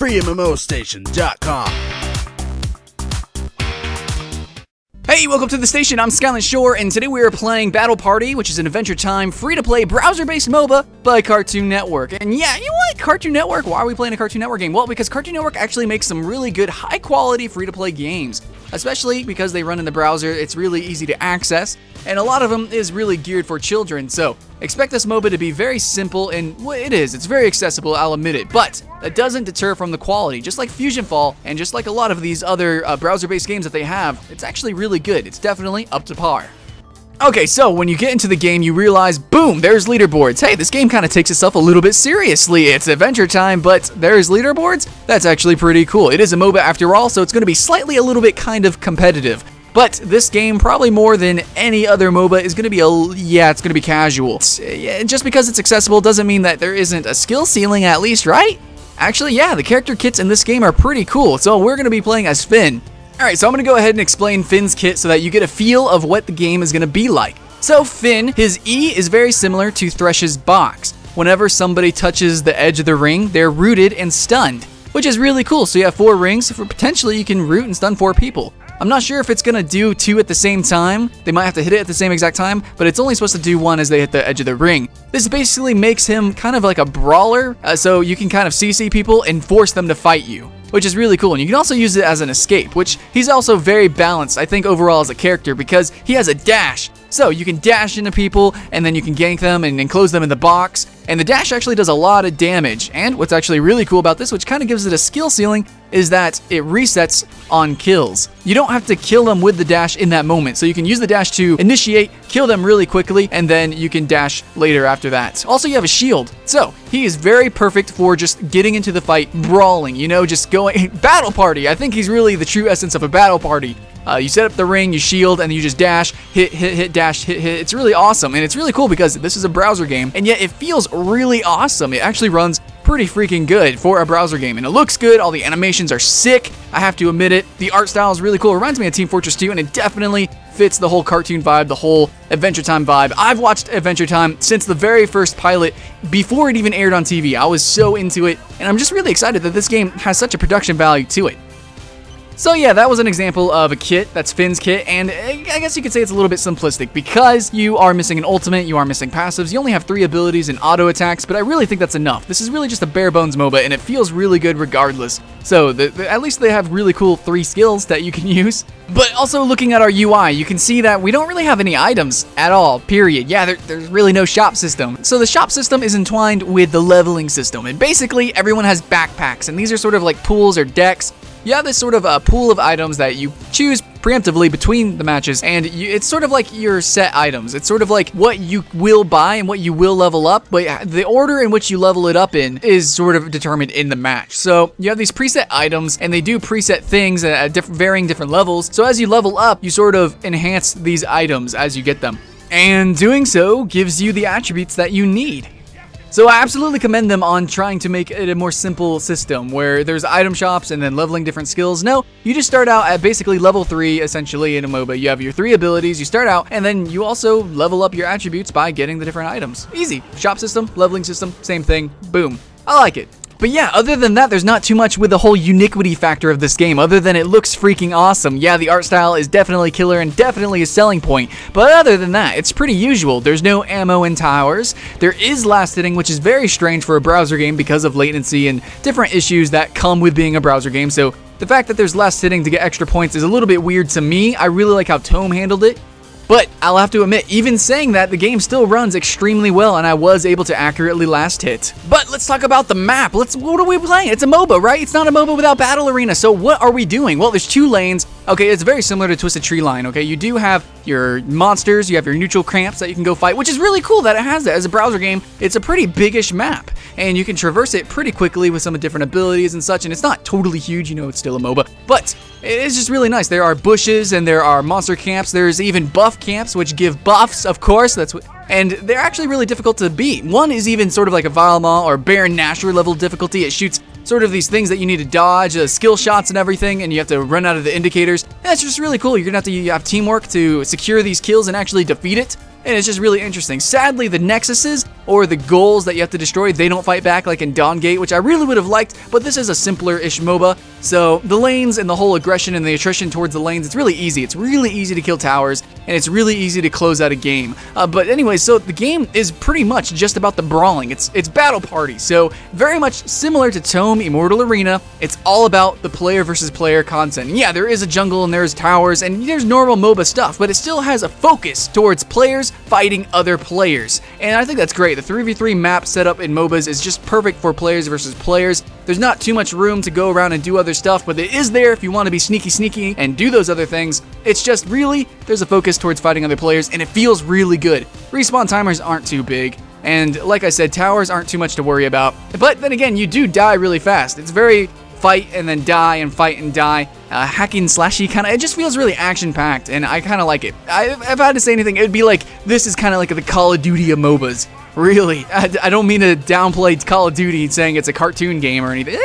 FreeMMOStation.com. Hey, welcome to the station. I'm Skyland Shore, and today we are playing Battle Party, which is an Adventure Time free-to-play browser-based MOBA by Cartoon Network. And yeah, you know what? Cartoon Network? Why are we playing a Cartoon Network game? Well, because Cartoon Network actually makes some really good, high-quality free-to-play games, especially because they run in the browser. It's really easy to access, and a lot of them is really geared for children. So expect this MOBA to be very simple, and well, it is. It's very accessible, I'll admit it, but that doesn't deter from the quality. Just like Fusion Fall, and just like a lot of these other browser-based games that they have, it's actually really good. It's definitely up to par. Okay, so when you get into the game, you realize, boom, there's leaderboards. Hey, this game kind of takes itself a little bit seriously. It's Adventure Time, but there's leaderboards? That's actually pretty cool. It is a MOBA after all, so it's going to be slightly a little bit kind of competitive. But this game, probably more than any other MOBA, is going to be it's going to be casual. Just because it's accessible doesn't mean that there isn't a skill ceiling at least, right? Actually, yeah, the character kits in this game are pretty cool, so we're going to be playing as Finn. Alright, so I'm going to go ahead and explain Finn's kit so that you get a feel of what the game is going to be like. So Finn, his E is very similar to Thresh's box. Whenever somebody touches the edge of the ring, they're rooted and stunned, which is really cool. So you have 4 rings, so potentially you can root and stun 4 people. I'm not sure if it's going to do 2 at the same time. They might have to hit it at the same exact time, but it's only supposed to do 1 as they hit the edge of the ring. This basically makes him kind of like a brawler, so you can kind of CC people and force them to fight you, which is really cool. And you can also use it as an escape, which he's also very balanced, I think, overall as a character, because he has a dash. So you can dash into people, and then you can gank them and enclose them in the box. And the dash actually does a lot of damage. And what's actually really cool about this, which kind of gives it a skill ceiling, is that it resets on kills. You don't have to kill them with the dash in that moment. So you can use the dash to initiate, kill them really quickly, and then you can dash later after that. Also, you have a shield. So he is very perfect for just getting into the fight, brawling, you know, just going battle party. I think he's really the true essence of a battle party. You set up the ring, you shield, and you just dash, hit, dash, hit. It's really awesome, and it's really cool because this is a browser game, and yet it feels really awesome. It actually runs pretty freaking good for a browser game, and it looks good. All the animations are sick, I have to admit it. The art style is really cool. It reminds me of Team Fortress 2, and it definitely fits the whole cartoon vibe, the whole Adventure Time vibe. I've watched Adventure Time since the very first pilot, before it even aired on TV. I was so into it, and I'm just really excited that this game has such a production value to it. So yeah, that was an example of a kit. That's Finn's kit, and I guess you could say it's a little bit simplistic because you are missing an ultimate, you are missing passives, you only have 3 abilities and auto attacks, but I really think that's enough. This is really just a bare bones MOBA, and it feels really good regardless. So at least they have really cool 3 skills that you can use. But also looking at our UI, you can see that we don't really have any items at all, period. Yeah, there's really no shop system. So the shop system is entwined with the leveling system, and basically everyone has backpacks, and these are sort of like pools or decks. You have this sort of a pool of items that you choose preemptively between the matches, and it's sort of like your set items. It's sort of like what you will buy and what you will level up, but the order in which you level it up in is sort of determined in the match. So you have these preset items, and they do preset things at varying different levels. So as you level up, you sort of enhance these items as you get them. And doing so gives you the attributes that you need. So I absolutely commend them on trying to make it a more simple system where there's item shops and then leveling different skills. No, you just start out at basically level 3 essentially in a MOBA. You have your 3 abilities, you start out, and then you also level up your attributes by getting the different items. Easy. Shop system, leveling system, same thing. Boom. I like it. But yeah, other than that, there's not too much with the whole uniquity factor of this game, other than it looks freaking awesome. Yeah, the art style is definitely killer and definitely a selling point, but other than that, it's pretty usual. There's no ammo in towers. There is last hitting, which is very strange for a browser game because of latency and different issues that come with being a browser game, so the fact that there's last hitting to get extra points is a little bit weird to me. I really like how Tome handled it. But I'll have to admit, even saying that, the game still runs extremely well, and I was able to accurately last hit. But let's talk about the map. What are we playing? It's a MOBA, right? It's not a MOBA without Battle Arena, so what are we doing? Well, there's 2 lanes. Okay, it's very similar to Twisted Tree Line, okay? You do have your monsters, you have your neutral camps that you can go fight, which is really cool that it has that. As a browser game, it's a pretty big-ish map, and you can traverse it pretty quickly with some different abilities and such, and it's not totally huge, you know, it's still a MOBA, but it's just really nice. There are bushes, and there are monster camps. There's even buff camps, which give buffs, of course, and they're actually really difficult to beat. One is even sort of like a Vile Maw or Baron Nashor level difficulty. It shoots sort of these things that you need to dodge, skill shots and everything, and you have to run out of the indicators. And that's just really cool. You're gonna have to have teamwork to secure these kills and actually defeat it. and it's just really interesting. Sadly, the nexuses, or the goals that you have to destroy, they don't fight back like in Dawngate, which I really would have liked, but this is a simpler-ish MOBA, so the lanes and the whole aggression and the attrition towards the lanes, it's really easy. It's really easy to kill towers, and it's really easy to close out a game. But anyway, so the game is pretty much just about the brawling. It's Battle Party, so very much similar to Tome Immortal Arena. It's all about the player versus player content. And yeah, there is a jungle and there's towers and there's normal MOBA stuff, but it still has a focus towards players fighting other players. And I think that's great. The 3v3 map setup in MOBAs is just perfect for players versus players. There's not too much room to go around and do other stuff, but it is there if you want to be sneaky and do those other things. It's just really, there's a focus towards fighting other players, and it feels really good. Respawn timers aren't too big, and like I said, towers aren't too much to worry about. But then again, you do die really fast. It's very fight and then die and fight and die. Hacking slashy kind of, it just feels really action-packed, and I kind of like it. If I had to say anything, it would be like, this is kind of like the Call of Duty of MOBAs. Really, I don't mean to downplay Call of Duty saying it's a cartoon game or anything.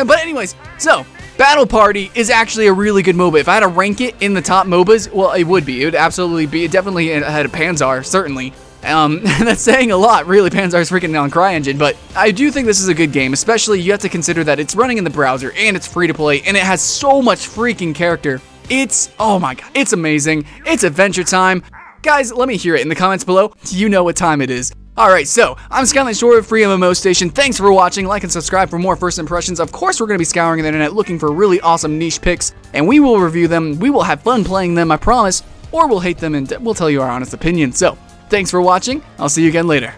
But anyways, so Battle Party is actually a really good MOBA. If I had to rank it in the top MOBAs, well, it would be. It would absolutely be. It definitely had a Panzer, certainly. That's saying a lot, really. Panzer's freaking on CryEngine, but I do think this is a good game, especially you have to consider that it's running in the browser, and it's free to play, and it has so much freaking character. It's, oh my god, it's amazing. It's adventure time. Guys, let me hear it in the comments below. You know what time it is. Alright, so, I'm Skyline Shore of FreeMMOStation. Thanks for watching. Like and subscribe for more first impressions. Of course, we're going to be scouring the internet looking for really awesome niche picks, and we will review them. We will have fun playing them, I promise, or we'll hate them and we'll tell you our honest opinion. So, thanks for watching. I'll see you again later.